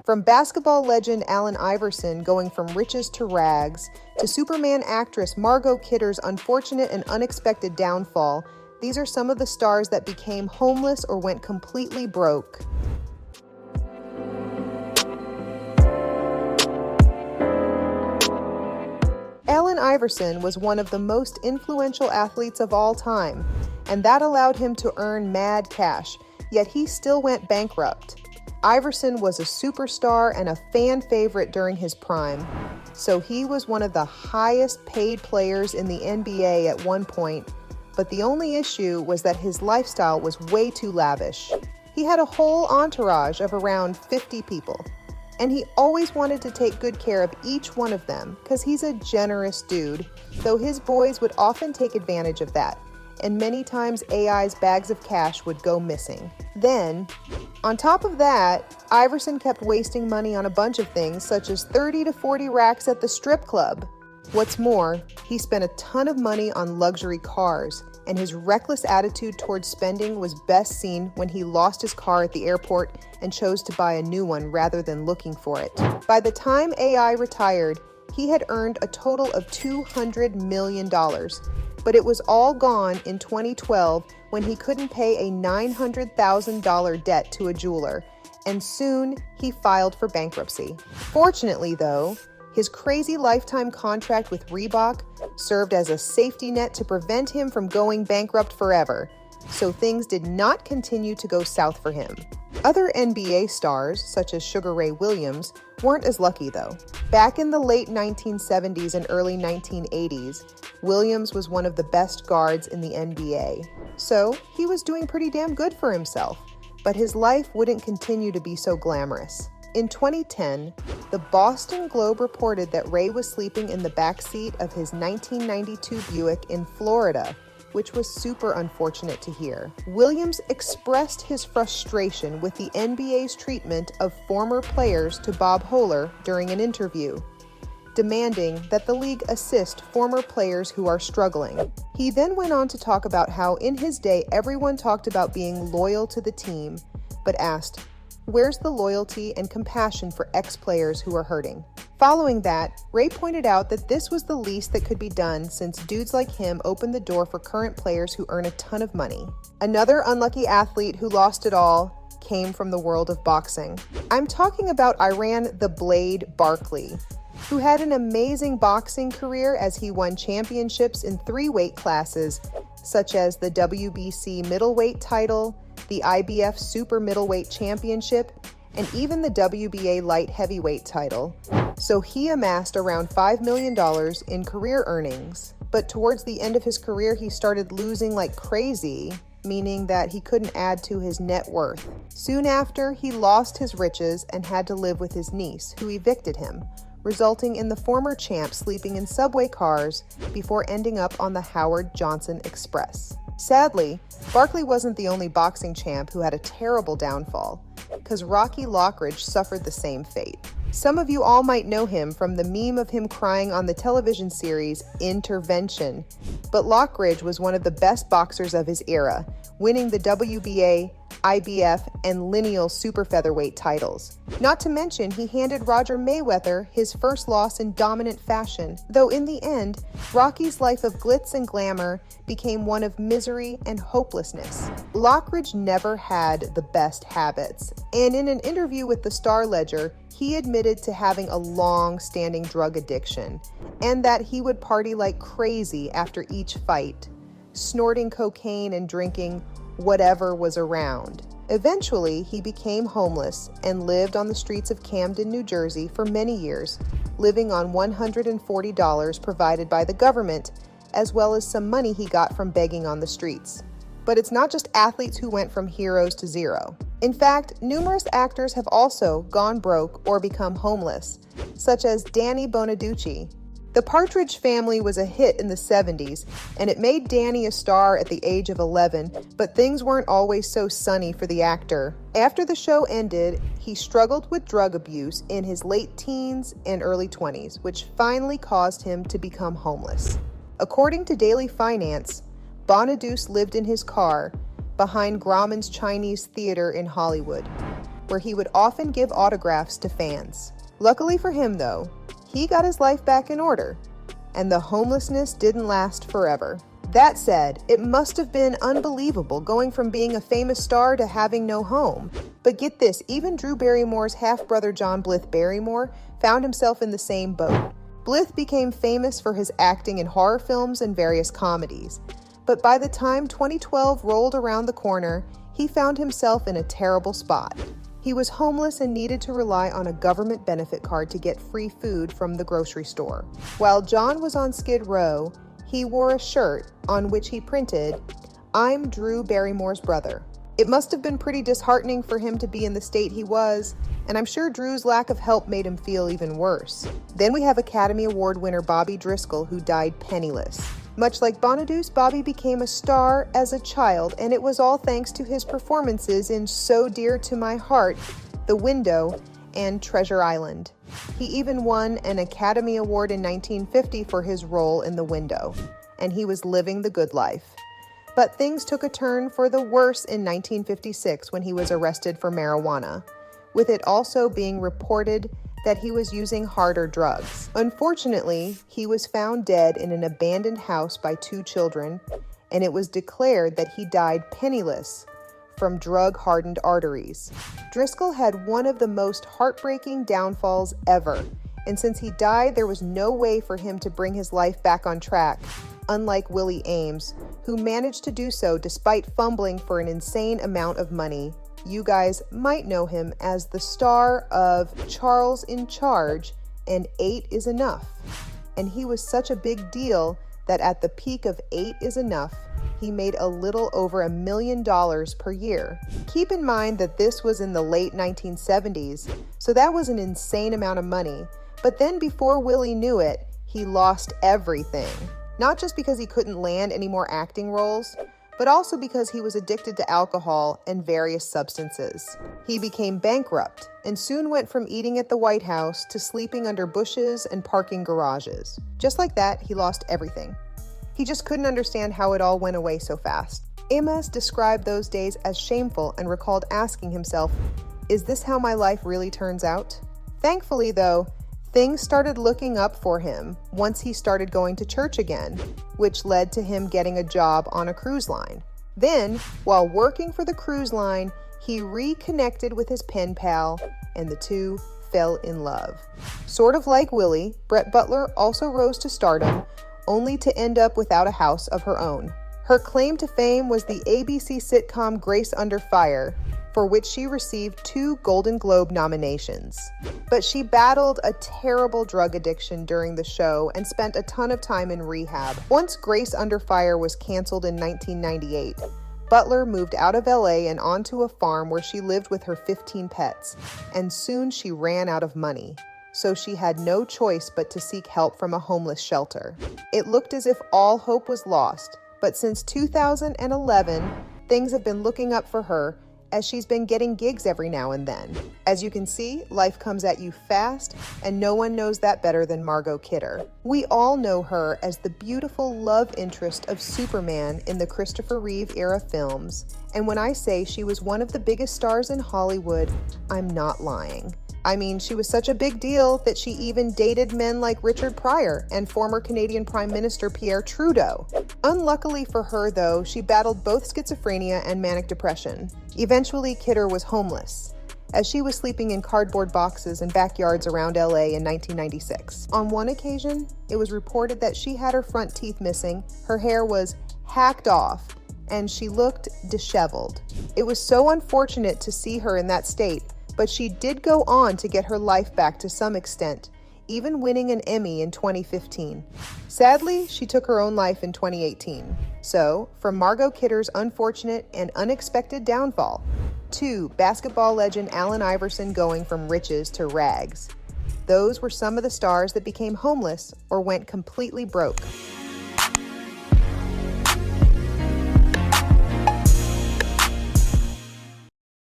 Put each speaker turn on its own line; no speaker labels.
From basketball legend Allen Iverson going from riches to rags, to Superman actress Margot Kidder's unfortunate and unexpected downfall, these are some of the stars that became homeless or went completely broke. Allen Iverson was one of the most influential athletes of all time, and that allowed him to earn mad cash, yet he still went bankrupt. Iverson was a superstar and a fan favorite during his prime, so he was one of the highest paid players in the NBA at one point, but the only issue was that his lifestyle was way too lavish. He had a whole entourage of around 50 people, and he always wanted to take good care of each one of them because he's a generous dude, though his boys would often take advantage of that, and many times AI's bags of cash would go missing. Then, on top of that, Iverson kept wasting money on a bunch of things such as 30 to 40 racks at the strip club. What's more, he spent a ton of money on luxury cars, and his reckless attitude towards spending was best seen when he lost his car at the airport and chose to buy a new one rather than looking for it. By the time AI retired, he had earned a total of $200 million, but it was all gone in 2012 when he couldn't pay a $900,000 debt to a jeweler, and soon he filed for bankruptcy. Fortunately, though, his crazy lifetime contract with Reebok served as a safety net to prevent him from going bankrupt forever, so things did not continue to go south for him. Other NBA stars, such as Sugar Ray Williams, weren't as lucky though. Back in the late 1970s and early 1980s, Williams was one of the best guards in the NBA, so he was doing pretty damn good for himself, but his life wouldn't continue to be so glamorous. In 2010, the Boston Globe reported that Ray was sleeping in the backseat of his 1992 Buick in Florida, which was super unfortunate to hear. Williams expressed his frustration with the NBA's treatment of former players to Bob Hohler during an interview, demanding that the league assist former players who are struggling. He then went on to talk about how in his day everyone talked about being loyal to the team, but asked, "Where's the loyalty and compassion for ex-players who are hurting?" Following that, Ray pointed out that this was the least that could be done since dudes like him opened the door for current players who earn a ton of money. Another unlucky athlete who lost it all came from the world of boxing. I'm talking about Iran the Blade Barkley, who had an amazing boxing career as he won championships in 3 weight classes, such as the WBC middleweight title, the IBF Super Middleweight Championship, and even the WBA Light Heavyweight title. So he amassed around $5 million in career earnings. But towards the end of his career, he started losing like crazy, meaning that he couldn't add to his net worth. Soon after, he lost his riches and had to live with his niece, who evicted him, resulting in the former champ sleeping in subway cars before ending up on the Howard Johnson Express. Sadly, Barkley wasn't the only boxing champ who had a terrible downfall, because Rocky Lockridge suffered the same fate. Some of you all might know him from the meme of him crying on the television series Intervention, but Lockridge was one of the best boxers of his era, winning the WBA, IBF, and lineal super featherweight titles. Not to mention, he handed Roger Mayweather his first loss in dominant fashion, though in the end, Rocky's life of glitz and glamour became one of misery and hopelessness. Lockridge never had the best habits, and in an interview with the Star Ledger, he admitted to having a long-standing drug addiction, and that he would party like crazy after each fight, snorting cocaine and drinking whatever was around. Eventually, he became homeless and lived on the streets of Camden, New Jersey for many years, living on $140 provided by the government, as well as some money he got from begging on the streets. But it's not just athletes who went from heroes to zero. In fact, numerous actors have also gone broke or become homeless, such as Danny Bonaducci. The Partridge Family was a hit in the 70s, and it made Danny a star at the age of 11, but things weren't always so sunny for the actor. After the show ended, he struggled with drug abuse in his late teens and early 20s, which finally caused him to become homeless. According to Daily Finance, Bonaduce lived in his car behind Grauman's Chinese Theater in Hollywood. where he would often give autographs to fans. Luckily for him, though, he got his life back in order, and the homelessness didn't last forever. That said, it must have been unbelievable going from being a famous star to having no home. But get this, even Drew Barrymore's half-brother John Blyth Barrymore found himself in the same boat. Blyth became famous for his acting in horror films and various comedies. But by the time 2012 rolled around the corner, he found himself in a terrible spot. He was homeless and needed to rely on a government benefit card to get free food from the grocery store. While John was on Skid Row, he wore a shirt on which he printed, "I'm Drew Barrymore's brother." It must have been pretty disheartening for him to be in the state he was, and I'm sure Drew's lack of help made him feel even worse. Then we have Academy Award winner Bobby Driscoll, who died penniless. Much like Bonaduce, Bobby became a star as a child, and it was all thanks to his performances in So Dear to My Heart, The Window, and Treasure Island. He even won an Academy Award in 1950 for his role in The Window, and he was living the good life. But things took a turn for the worse in 1956 when he was arrested for marijuana, with it also being reported that he was using harder drugs. Unfortunately, he was found dead in an abandoned house by two children, and it was declared that he died penniless from drug-hardened arteries. Driscoll had one of the most heartbreaking downfalls ever, and since he died, there was no way for him to bring his life back on track, unlike Willie Ames, who managed to do so despite fumbling for an insane amount of money. You guys might know him as the star of Charles in Charge and 8 is Enough. And he was such a big deal that at the peak of 8 is Enough, he made a little over $1 million per year. Keep in mind that this was in the late 1970s, so that was an insane amount of money. But then before Willie knew it, he lost everything. Not just because he couldn't land any more acting roles, but also because he was addicted to alcohol and various substances. He became bankrupt and soon went from eating at the White House to sleeping under bushes and parking garages. Just like that, he lost everything. He just couldn't understand how it all went away so fast. Amos described those days as shameful and recalled asking himself, "Is this how my life really turns out?" Thankfully, though, things started looking up for him once he started going to church again, which led to him getting a job on a cruise line. Then, while working for the cruise line, he reconnected with his pen pal, and the two fell in love. Sort of like Willie, Brett Butler also rose to stardom, only to end up without a house of her own. Her claim to fame was the ABC sitcom Grace Under Fire, for which she received 2 Golden Globe nominations. But she battled a terrible drug addiction during the show and spent a ton of time in rehab. Once Grace Under Fire was canceled in 1998, Butler moved out of LA and onto a farm where she lived with her 15 pets, and soon she ran out of money. So she had no choice but to seek help from a homeless shelter. It looked as if all hope was lost, but since 2011, things have been looking up for her as she's been getting gigs every now and then. As you can see, life comes at you fast, and no one knows that better than Margot Kidder. We all know her as the beautiful love interest of Superman in the Christopher Reeve era films, and when I say she was one of the biggest stars in Hollywood, I'm not lying. I mean, she was such a big deal that she even dated men like Richard Pryor and former Canadian Prime Minister Pierre Trudeau. Unluckily for her, though, she battled both schizophrenia and manic depression. Eventually, Kidder was homeless, as she was sleeping in cardboard boxes in backyards around LA in 1996. On one occasion, it was reported that she had her front teeth missing, her hair was hacked off, and she looked disheveled. It was so unfortunate to see her in that state, but she did go on to get her life back to some extent, even winning an Emmy in 2015. Sadly, she took her own life in 2018. So, from Margot Kidder's unfortunate and unexpected downfall, to basketball legend Allen Iverson going from riches to rags, those were some of the stars that became homeless or went completely broke.